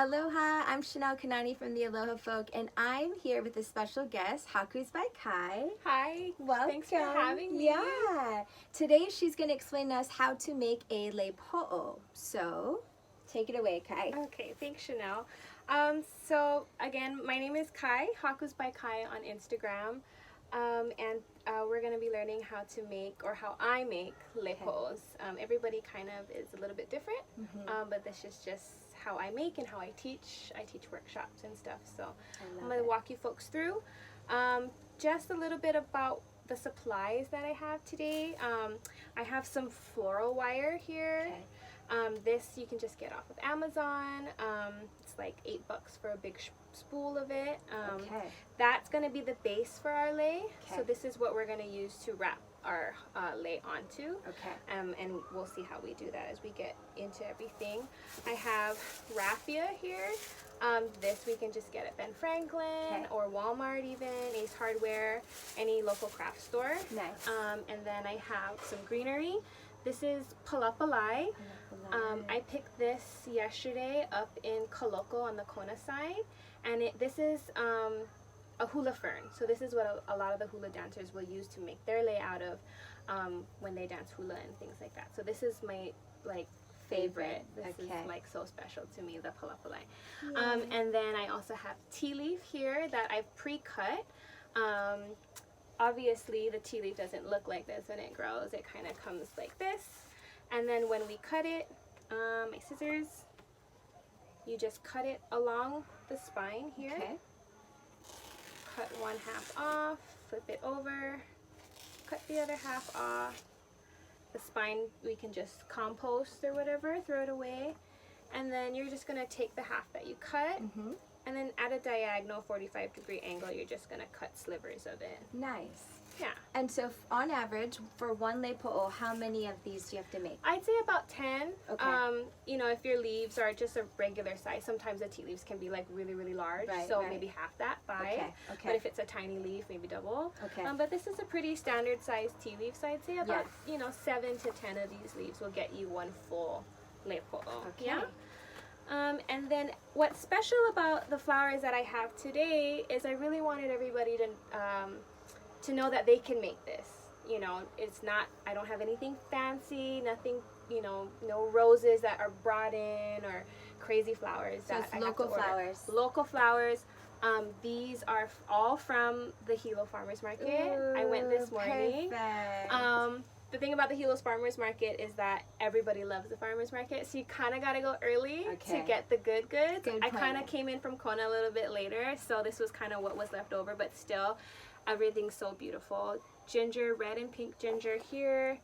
Aloha, I'm Chanel Kanani from the Aloha Folk, and I'm here with a special guest, Haku's by Kai. Hi, Welcome. thanks for having me. Yeah. Today she's going to explain to us how to make a le poʻo. So, take it away, Kai. Okay, thanks Chanel. So again, my name is Kai, Haku's by Kai on Instagram. And we're going to be learning how to make, or how I make le poʻos. Everybody kind of is a little bit different, but this is just how I make and how I teach. I teach workshops and stuff, so I'm going to walk you folks through. Just a little bit about the supplies that I have today. I have some floral wire here. This you can just get off of Amazon. It's like $8 for a big spool of it. That's going to be the base for our lei. So this is what we're going to use to wrap our lei onto. And we'll see how we do that as we get into everything. I have raffia here. This we can just get at Ben Franklin or Walmart, even Ace Hardware, any local craft store. Nice. And then I have some greenery. This is palapalai. I picked this yesterday up in Kaloko on the Kona side, and this is a Hula Fern. So this is what a lot of the hula dancers will use to make their lei out of when they dance hula and things like that. So this is my favorite. This is like so special to me, the palapalai. And then I also have tea leaf here that I've pre-cut. Obviously the tea leaf doesn't look like this when it grows. It kind of comes like this. And then when we cut it, my scissors, you just cut it along the spine here. Cut one half off, flip it over, cut the other half off. The spine we can just compost or whatever, throw it away. And then you're just going to take the half that you cut, and then at a diagonal 45-degree angle, you're just going to cut slivers of it. Nice. Yeah. And so on average, for one le poʻo, how many of these do you have to make? I'd say about 10. You know, if your leaves are just a regular size, sometimes the tea leaves can be like really, really large. So maybe half that, 5. But if it's a tiny leaf, maybe double. But this is a pretty standard size tea leaf, so I'd say about, you know, 7 to 10 of these leaves will get you one full le poʻo. Yeah. And then what's special about the flowers that I have today is I really wanted everybody to know that they can make this. You know, it's not, I don't have anything fancy, nothing, you know, no roses that are brought in or crazy flowers. So it's local flowers. Local flowers. These are all from the Hilo Farmers Market. I went this morning. The thing about the Hilo Farmers Market is that everybody loves the farmers market, so you kind of got to go early to get the good goods. I kind of came in from Kona a little bit later, so this was kind of what was left over, but still, everything's so beautiful. Ginger, red and pink ginger here.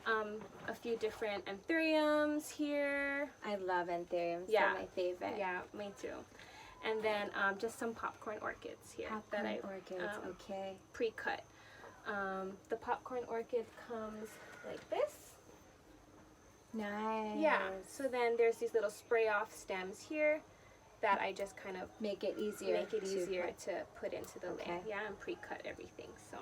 A few different anthuriums here. I love anthuriums. They're my favorite. Yeah, me too. And then just some popcorn orchids here that I pre-cut. The popcorn orchid comes like this. Nice. Yeah, so then there's these little spray off stems here that I just kind of make it easier to put into the lei. Yeah, and pre-cut everything. So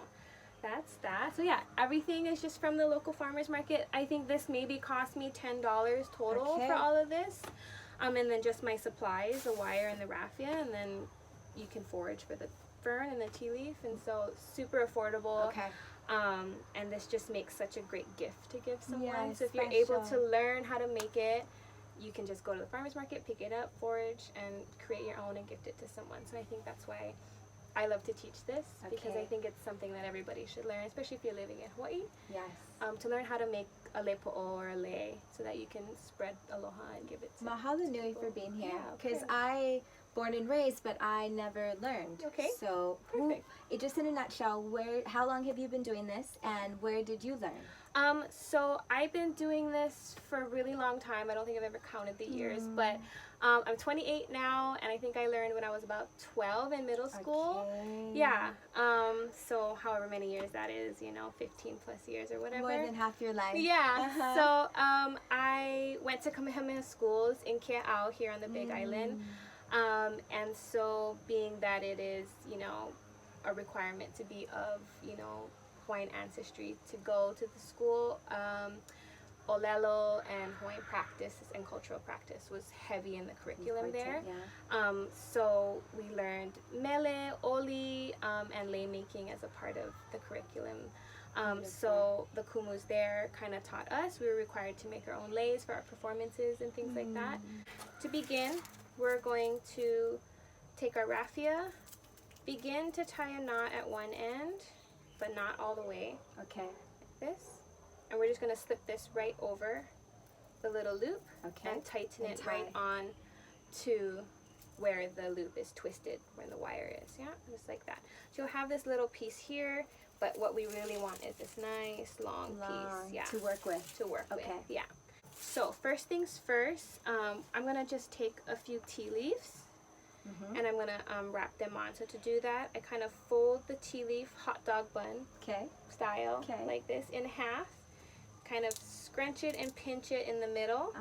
that's that. So yeah, everything is just from the local farmers market. I think this maybe cost me $10 total for all of this. And then just my supplies, the wire and the raffia, and then you can forage for the fern and the tea leaf, and so super affordable. And this just makes such a great gift to give someone. So if you're able to learn how to make it, you can just go to the farmers market, pick it up, forage, and create your own and gift it to someone. So I think that's why I love to teach this, because I think it's something that everybody should learn, especially if you're living in Hawaii. To learn how to make a le poʻo or a lei, so that you can spread aloha and give it to Mahalo nui for being here, because I born and raised, but I never learned. So just in a nutshell, how long have you been doing this, and where did you learn? So I've been doing this for a really long time. I don't think I've ever counted the years, but I'm 28 now, and I think I learned when I was about 12 in middle school. Yeah. So however many years that is, you know, 15 plus years or whatever. More than half your life. Yeah. So I went to Kamehameha schools in Kea'au here on the Big Island. And so being that it is, you know, a requirement to be of, you know, Hawaiian ancestry to go to the school, olelo and Hawaiian practice and cultural practice was heavy in the curriculum there. Yeah. So we learned mele, oli, and lei making as a part of the curriculum. So the kumus there kind of taught us. We were required to make our own leis for our performances and things like that. To begin, we're going to take our raffia, begin to tie a knot at one end, but not all the way. Okay. Like this. And we're just going to slip this right over the little loop and tighten it right on to where the loop is twisted, where the wire is. Yeah, just like that. So you'll have this little piece here, but what we really want is this nice long piece. Yeah. To work with. with. Yeah. So first things first, I'm going to just take a few tea leaves and I'm going to wrap them on. So to do that, I kind of fold the tea leaf hot dog bun style like this in half. Kind of scrunch it and pinch it in the middle.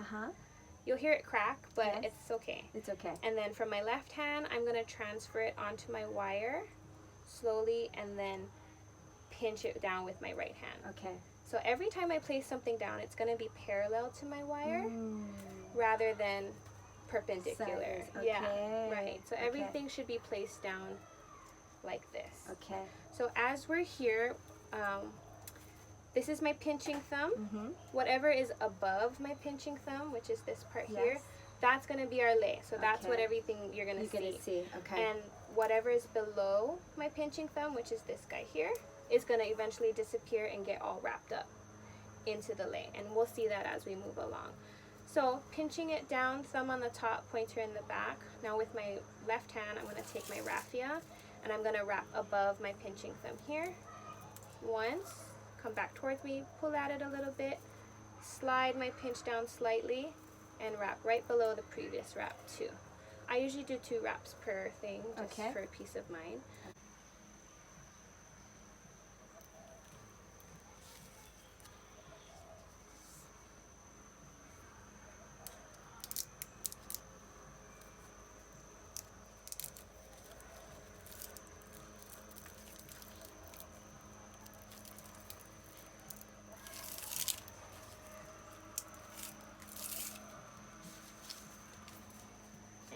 You'll hear it crack, but it's okay. It's okay. And then from my left hand, I'm going to transfer it onto my wire slowly and then pinch it down with my right hand. Okay. So every time I place something down, it's going to be parallel to my wire rather than perpendicular. Yeah, right. So everything should be placed down like this. Okay. So as we're here, this is my pinching thumb. Whatever is above my pinching thumb, which is this part here, that's going to be our lei. So that's what everything you're going to see. Okay. And whatever is below my pinching thumb, which is this guy here, is going to eventually disappear and get all wrapped up into the lei. And we'll see that as we move along. So pinching it down, thumb on the top, pointer in the back. Now with my left hand, I'm going to take my raffia and I'm going to wrap above my pinching thumb here. Once. Come back towards me, pull at it a little bit, slide my pinch down slightly, and wrap right below the previous wrap too. I usually do 2 wraps per thing, just for peace of mind.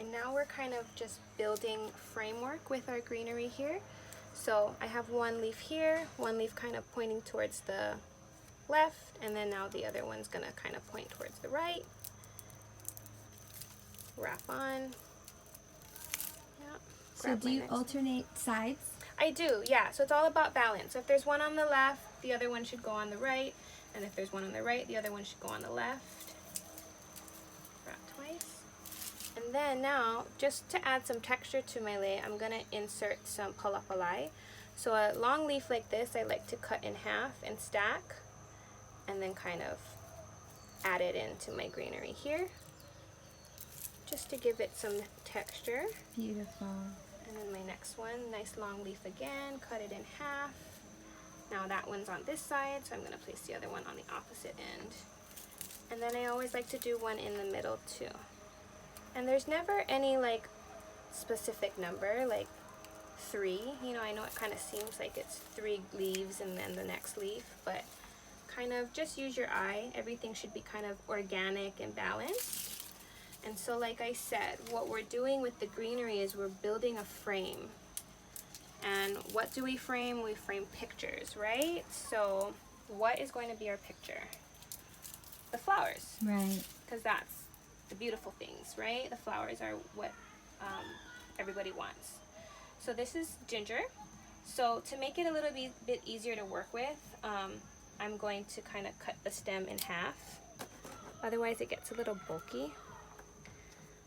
And now we're kind of just building framework with our greenery here. So I have one leaf here, one leaf kind of pointing towards the left, and then now the other one's gonna kind of point towards the right. Wrap on. Yeah. So do you alternate sides? I do, yeah. So it's all about balance. So if there's one on the left, the other one should go on the right. And if there's one on the right, the other one should go on the left. Wrap twice. And then now, just to add some texture to my lei, I'm going to insert some palapalai. So a long leaf like this, I like to cut in half and stack, and then kind of add it into my greenery here, just to give it some texture. Beautiful. And then my next one, nice long leaf again, cut it in half. Now that one's on this side, so I'm going to place the other one on the opposite end. And then I always like to do one in the middle too. And there's never any like specific number, like 3. You know, I know it kind of seems like it's 3 leaves and then the next leaf, but kind of just use your eye. Everything should be kind of organic and balanced. And so like I said, what we're doing with the greenery is we're building a frame. And what do we frame? We frame pictures, right? So what is going to be our picture? The flowers. Right. Because that's the beautiful things, right? The flowers are what everybody wants. So this is ginger. So to make it a little bit easier to work with, I'm going to kind of cut the stem in half. Otherwise it gets a little bulky.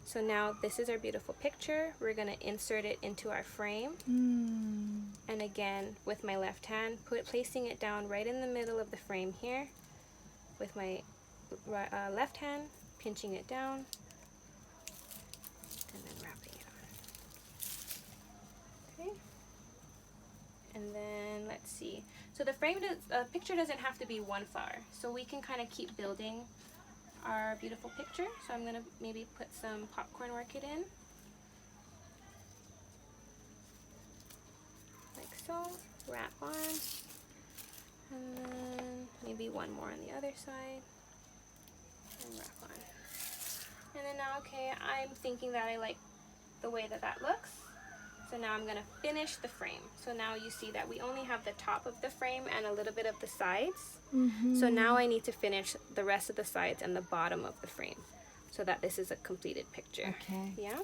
So now this is our beautiful picture. We're going to insert it into our frame. And again, with my left hand, placing it down right in the middle of the frame here. With my left hand, pinching it down. And then wrapping it on. Okay. And then let's see. So the picture doesn't have to be one flower. So we can kind of keep building our beautiful picture. So I'm going to maybe put some popcorn orchid in. Like so. Wrap on. And then maybe one more on the other side. and wrap on. And then now, okay, I'm thinking that I like the way that that looks. So now I'm gonna finish the frame. So now you see that we only have the top of the frame and a little bit of the sides. So now I need to finish the rest of the sides and the bottom of the frame so that this is a completed picture. Okay. Yeah.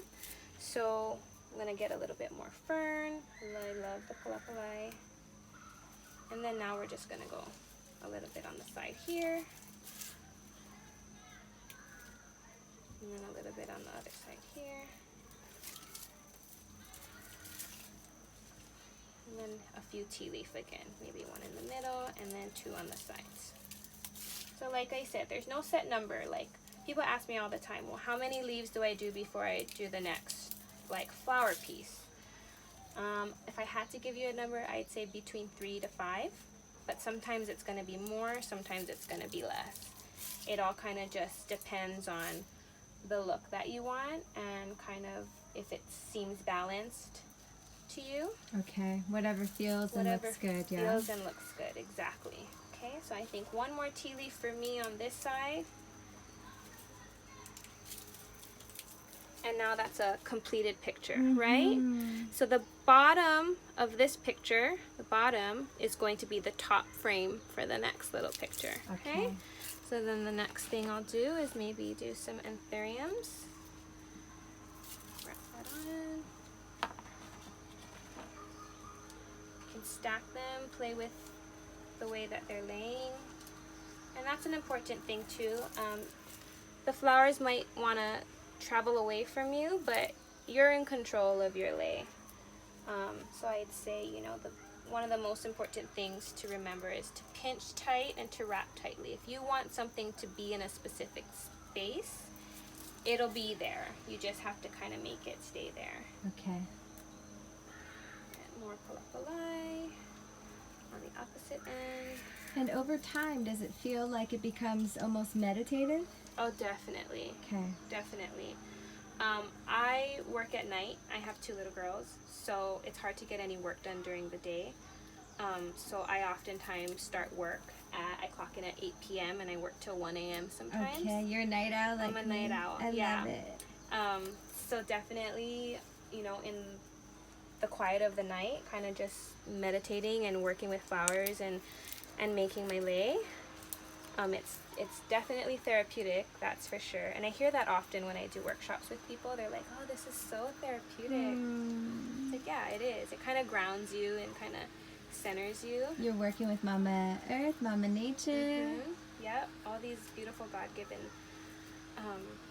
So I'm gonna get a little bit more fern. I love the kalapalai. And then now we're just gonna go a little bit on the side here. And then a little bit on the other side here. And then a few tea leaf again. Maybe one in the middle and then two on the sides. So like I said, there's no set number. Like people ask me all the time, well, how many leaves do I do before I do the next like flower piece? If I had to give you a number, I'd say between 3 to 5. But sometimes it's going to be more, sometimes it's going to be less. It all kind of just depends on the look that you want and kind of if it seems balanced to you. Okay, whatever feels and looks good, yeah. Feels and looks good, exactly. Okay, so I think one more tea leaf for me on this side. And now that's a completed picture, right? So the bottom of this picture, the bottom is going to be the top frame for the next little picture, okay? So then the next thing I'll do is maybe do some anthuriums. Wrap that on. You can stack them, play with the way that they're laying. And that's an important thing too. The flowers might want to travel away from you, but you're in control of your lay. So I'd say, you know, one of the most important things to remember is to pinch tight and to wrap tightly. If you want something to be in a specific space, it'll be there. You just have to kind of make it stay there. Okay. And more palapalai on the opposite end. And over time, does it feel like it becomes almost meditative? Oh, definitely. Okay. Definitely. I work at night. I have 2 little girls, so it's hard to get any work done during the day. So I oftentimes start work I clock in at 8 p.m. and I work till 1 a.m. sometimes. Okay, you're a night owl like I'm a me. night owl. I yeah. love it. So definitely, you know, in the quiet of the night, kind of just meditating and working with flowers and making my lei. It's definitely therapeutic, that's for sure. And I hear that often when I do workshops with people. They're like, oh, this is so therapeutic. It's like, yeah, it is. It kind of grounds you and kind of centers you. You're working with Mama Earth, Mama Nature. Yep, all these beautiful God-given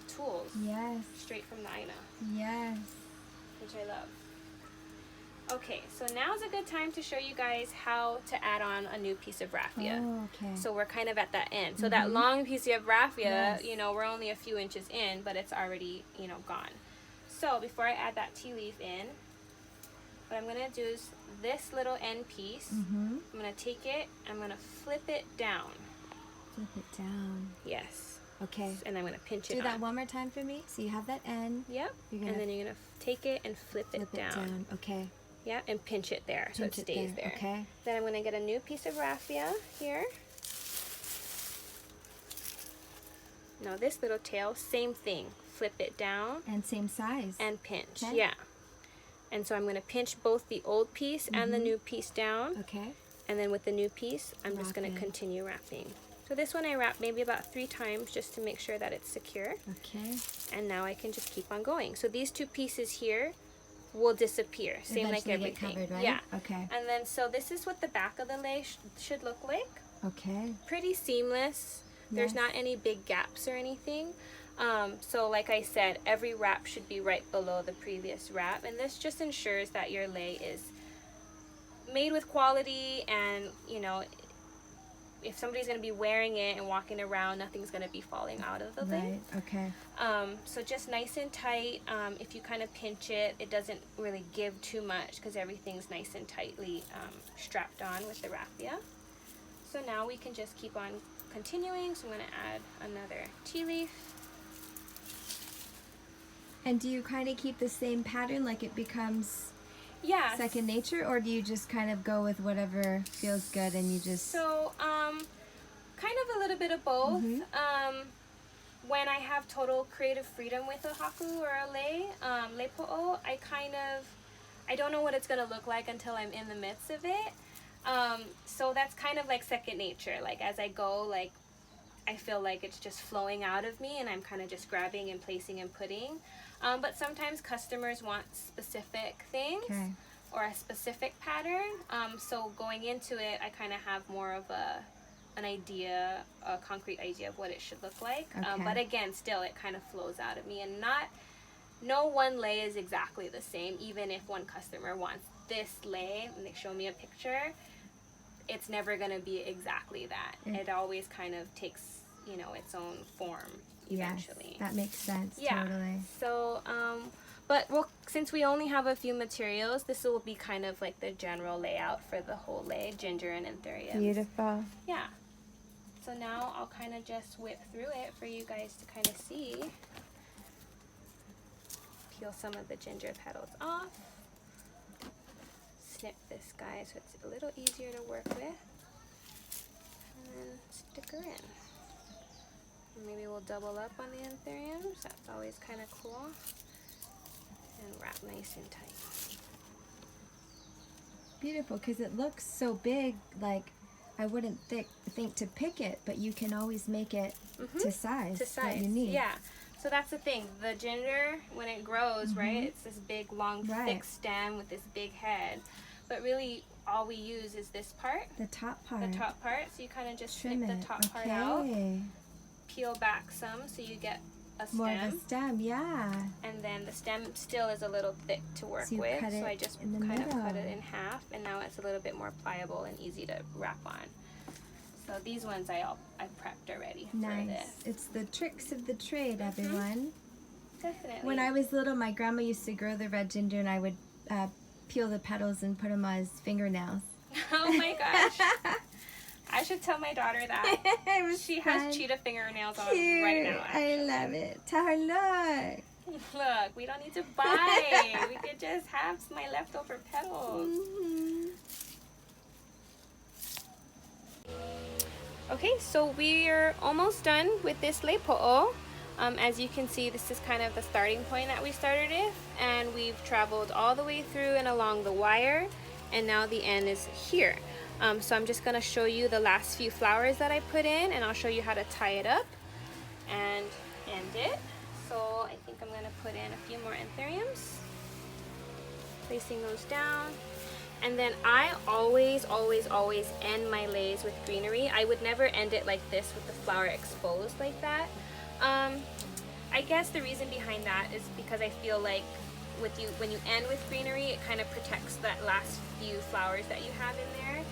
tools. Yes. Straight from the Aina. Yes. Which I love. Okay, so now's a good time to show you guys how to add on a new piece of raffia. Oh, okay. So we're kind of at that end. So that long piece of raffia, yes. you know, we're only a few inches in, but it's already, you know, gone. So before I add that tea leaf in, what I'm going to do is this little end piece, I'm going to take it, I'm going to flip it down. Flip it down. Yes. Okay. And I'm going to pinch it Do that on. one more time for me. So you have that end. Yep. And then you're going to take it and flip it down. Okay. Yeah, and pinch it there so it stays there. Okay. Then I'm going to get a new piece of raffia here. Now this little tail, same thing. Flip it down. And same size. And pinch. Okay. Yeah. And so I'm going to pinch both the old piece and the new piece down. Okay. And then with the new piece, I'm just going to continue wrapping. So this one I wrap maybe about 3 times just to make sure that it's secure. Okay. And now I can just keep on going. So these 2 pieces here will disappear. Same eventually like everything. Get covered, right? Yeah. Okay. And then so this is what the back of the lei should look like. Okay. Pretty seamless. There's not any big gaps or anything. So like I said, every wrap should be right below the previous wrap, and this just ensures that your lei is made with quality, and you know, if somebody's going to be wearing it and walking around, nothing's going to be falling out of the lei. Right. Okay. So just nice and tight. If you kind of pinch it, it doesn't really give too much because everything's nice and tightly strapped on with the raffia. So now we can just keep on continuing. So I'm going to add another tea leaf. And do you kind of keep the same pattern, like it becomes second nature, or do you just kind of go with whatever feels good and you just... So, kind of a little bit of both. when I have total creative freedom with a haku or a lei poʻo, I don't know what it's gonna look like until I'm in the midst of it. So that's kind of like second nature. Like as I go, like I feel like it's just flowing out of me and I'm kind of just grabbing and placing and putting. But sometimes customers want specific things or a specific pattern. So going into it, I kind of have more of an idea, a concrete idea of what it should look like. But again, still it kind of flows out of me, and no one lei is exactly the same. Even if one customer wants this lei and they show me a picture, it's never going to be exactly that. It always kind of takes, you know, its own form eventually. Yes, that makes sense. Yeah. Totally. So, but well, since we only have a few materials, this will be kind of like the general layout for the whole lei, ginger and anthurium. Beautiful. Yeah. So now I'll kind of just whip through it for you guys to kind of see. Peel some of the ginger petals off. Snip this guy so it's a little easier to work with. And then stick her in. And maybe we'll double up on the anthuriums. That's always kind of cool. And wrap nice and tight. Beautiful, because it looks so big, like I wouldn't think to pick it, but you can always make it to size that you need. Yeah. So that's the thing. The ginger, when it grows, right, it's this big, long, thick stem with this big head. But really, all we use is this part. The top part. The top part. So you kind of just Trim snip it. the top part out. Peel back some so you get a stem. More of a stem, yeah. And then the stem still is a little thick to work with. So I just kind of cut it in half. And now it's a little bit more pliable and easy to wrap on. So these ones I prepped already for this. It's the tricks of the trade, everyone. Definitely. When I was little, my grandma used to grow the red ginger, and I would peel the petals and put them as fingernails. Oh my gosh. I should tell my daughter that. She has cheetah fingernails on right now. Actually. I love it. Tell her, look. Look, we don't need to buy. We could just have my leftover petals. Okay, so we're almost done with this lei poʻo. As you can see, this is kind of the starting point that we started with, and we've traveled all the way through and along the wire, and now the end is here. So I'm just going to show you the last few flowers that I put in, and I'll show you how to tie it up and end it. So I think I'm going to put in a few more anthuriums, placing those down. And then I always end my leis with greenery. I would never end it like this with the flower exposed like that. I guess the reason behind that is because I feel like when you end with greenery, it kind of protects that last few flowers that you have in there,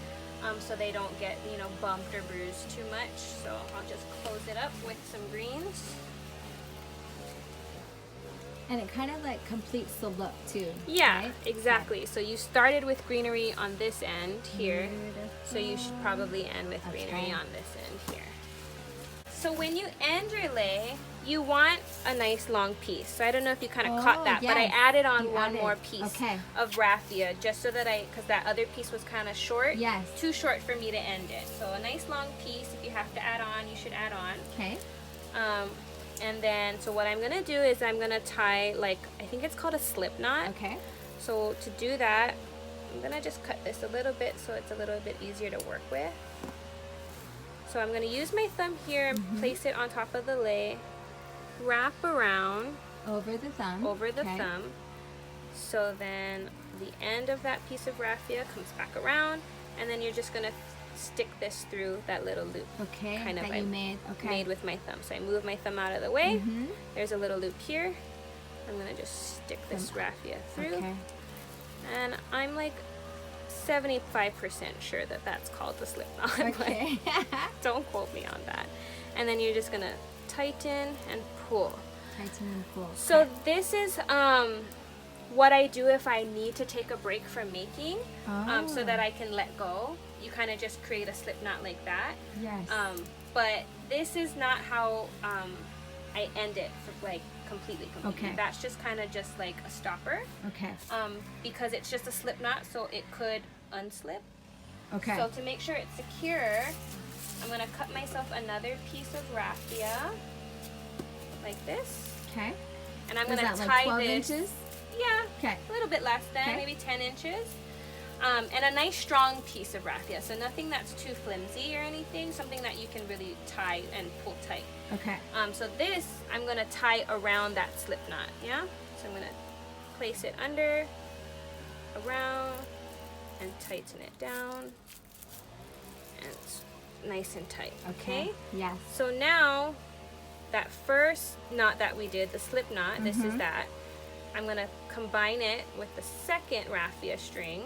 so they don't get, you know, bumped or bruised too much. So I'll just close it up with some greens. And it kind of like completes the look too. Yeah, right? exactly. So you started with greenery on this end here. So you should probably end with greenery on this end here. So when you end your lei, you want a nice long piece. So I don't know if you kind of caught that, but I added on one more piece of raffia just so that because that other piece was kind of short. Yes. Too short for me to end it. So a nice long piece, if you have to add on, you should add on. Okay. And then, so what I'm going to do is I'm going to tie, like, I think it's called a slip knot. Okay. So to do that, I'm going to just cut this a little bit so it's a little bit easier to work with. So I'm going to use my thumb here and place it on top of the lei, wrap around. Over the thumb. Over the thumb. So then the end of that piece of raffia comes back around, and then you're just going to stick this through that little loop. Okay, kind of that you made. Okay. Made with my thumb. So I move my thumb out of the way. There's a little loop here. I'm going to just stick this raffia through. Okay. And I'm like 75% sure that that's called the slip knot. Okay. Don't quote me on that. And then you're just going to tighten and pull. Tighten and pull. So this is what I do if I need to take a break from making, so that I can let go. You kind of just create a slip knot like that. Yes. But this is not how I end it for, like, completely. Okay. That's just kind of just like a stopper. Okay. Because it's just a slip knot, so it could unslip. Okay. So to make sure it's secure, I'm going to cut myself another piece of raffia. like this. Okay. And I'm Is going to that tie like 12 this. inches? Yeah. Okay. A little bit less than, maybe 10 inches. And a nice strong piece of raffia. So nothing that's too flimsy or anything. Something that you can really tie and pull tight. Okay. So this, I'm going to tie around that slip knot. Yeah? So I'm going to place it under, around, and tighten it down. And it's nice and tight. Okay? Yes. So now, that first knot that we did, the slip knot, this is that. I'm going to combine it with the second raffia string.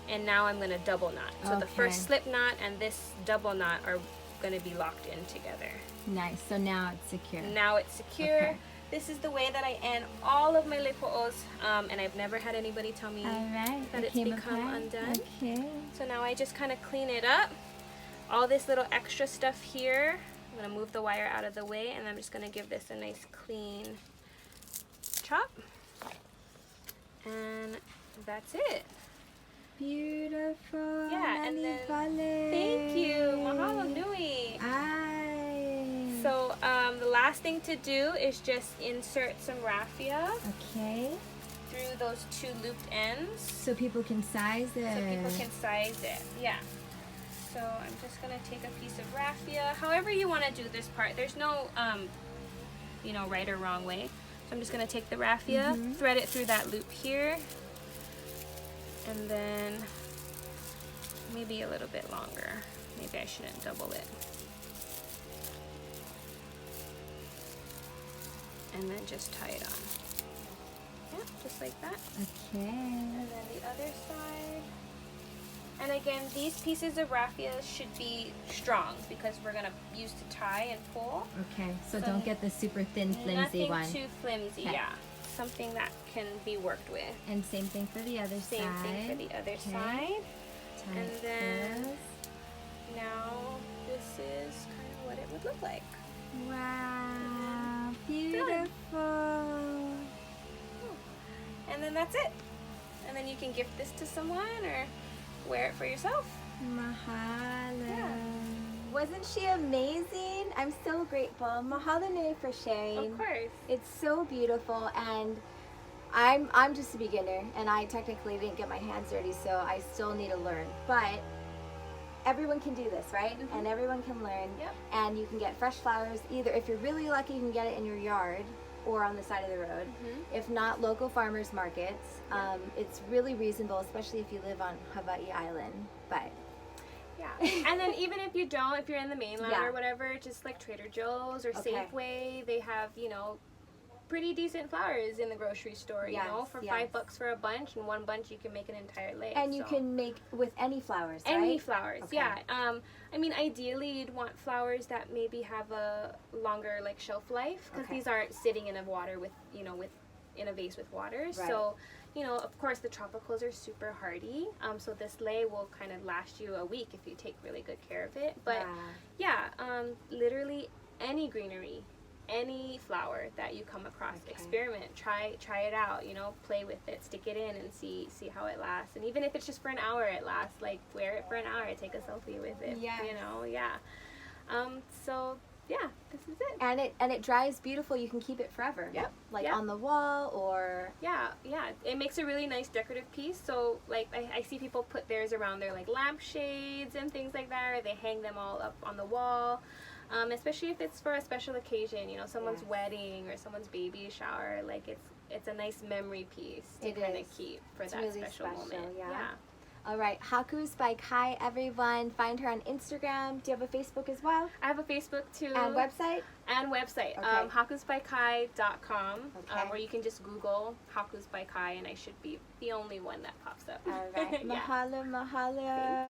And now I'm going to double knot. So the first slip knot and this double knot are going to be locked in together. Nice. So now it's secure. Now it's secure. Okay. This is the way that I end all of my lei poʻos, and I've never had anybody tell me that it's become undone. Okay. So now I just kind of clean it up. All this little extra stuff here, I'm going to move the wire out of the way, and I'm just going to give this a nice clean chop. And that's it. Beautiful. Yeah, and then thank you. Mahalo nui. So the last thing to do is just insert some raffia. Okay. Through those two looped ends. So people can size it. So people can size it. Yeah. So I'm just gonna take a piece of raffia. However you want to do this part. There's no you know, right or wrong way. So I'm just gonna take the raffia, thread it through that loop here. And then maybe a little bit longer. Maybe I shouldn't double it. And then just tie it on. Yeah, just like that. Okay. And then the other side. And again, these pieces of raffia should be strong because we're going to use to tie and pull. Okay, so don't get the super thin, flimsy one. Nothing too flimsy, yeah. Something that can be worked with. And same thing for the other side. Same thing for the other side. And then now this is kind of what it would look like. Wow, beautiful. And then that's it. And then you can gift this to someone or wear it for yourself. Mahalo. Yeah. Wasn't she amazing? I'm so grateful. Mahalo nui for sharing. Of course. It's so beautiful, and I'm just a beginner, and I technically didn't get my hands dirty, so I still need to learn. But everyone can do this, right? And everyone can learn. Yep. And you can get fresh flowers. Either if you're really lucky, you can get it in your yard or on the side of the road. If not, local farmers markets. It's really reasonable, especially if you live on Hawaii Island. But yeah, and then even if you don't, if you're in the mainland or whatever, just like Trader Joe's or Safeway, they have, you know, pretty decent flowers in the grocery store, you know, for $5 for a bunch, and one bunch you can make an entire lei. And you can make with any flowers, right? Any flowers, yeah. I mean, ideally you'd want flowers that maybe have a longer like shelf life, because these aren't sitting in a water with, you know, in a vase with water. So, you know, of course the tropicals are super hardy. So this lei will kind of last you a week if you take really good care of it. But yeah, literally any greenery, any flower that you come across, experiment, try it out, you know, play with it, stick it in and see how it lasts. And even if it's just for an hour it lasts, like wear it for an hour, take a selfie with it, you know, so yeah, this is it. And it dries beautiful. You can keep it forever. Like on the wall or it makes a really nice decorative piece. So like I see people put theirs around their like lampshades and things like that, or they hang them all up on the wall. Especially if it's for a special occasion, you know, someone's wedding or someone's baby shower, like it's a nice memory piece to kind of keep for that really special moment. Yeah. All right, Haku's by Kai, everyone. Find her on Instagram. Do you have a Facebook as well? I have a Facebook too. And website? And website. hakusbykai.com. Or you can just Google Hakus by Kai, and I should be the only one that pops up. All right. Mahalo, mahalo.